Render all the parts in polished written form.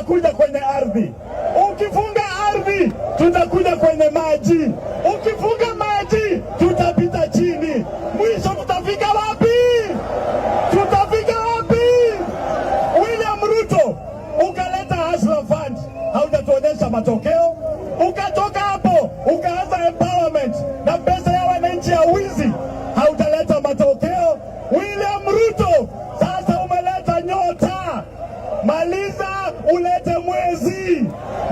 tutakuja kwenye ardhi. Ukifunga ardhi, tutakuja kwenye maji. Ukifunga maji, tutapita chini. Mwisho tutafika wapi? Tutafika wapi? William Ruto, ukaleta Hustler Fund, haujatuonyesha matokeo. Ukatoka hapo, ukaanza empowerment na pesa ya wananchi ya wizi, haujaleta matokeo. William Ruto, sasa umeleta nyota. Maliza ulete mwezi,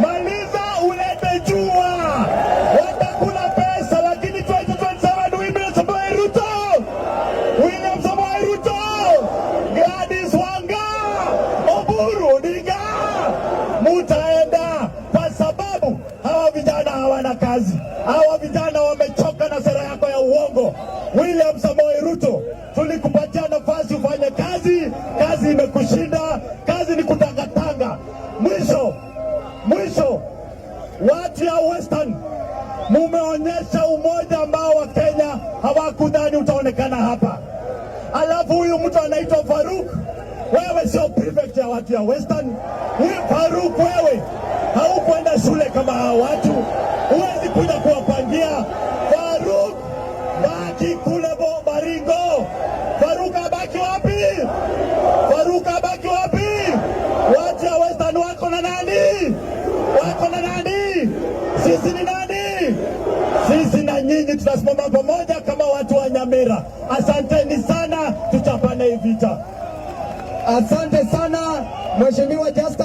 maliza ulete jua. Watakula pesa, lakini 2027 William Samoei Ruto, William Samoei Ruto, Gladys Wanga, Oburu Odinga, mutaenda, kwa sababu hawa vijana hawana kazi. Hawa vijana wamechoka na sera yako ya uongo. William Samoei Ruto, tulikupatia nafasi ufanye kazi, kazi imekushinda, kazi ni kutangatanga. Mwisho, watu ya Western, mumeonyesha umoja ambao wa Kenya hawakudhani utaonekana hapa. Alafu huyu mtu anaitwa Faruk, wewe sio prefect ya watu ya Western. Huyu Faruk, wewe haukwenda shule kama hao watu, huwezi kuja kuwapangia. Faruk, baki kule Baringo. Faruk abaki wapi? Faruk abaki wapi? Watu ya Western wako na nani? Wako na nani? Sisi ni nani? Sisi na nyinyi tutasimama pamoja kama watu wa Nyamira. Asanteni sana, tutapana hii vita. Asante sana Mheshimiwa Justus.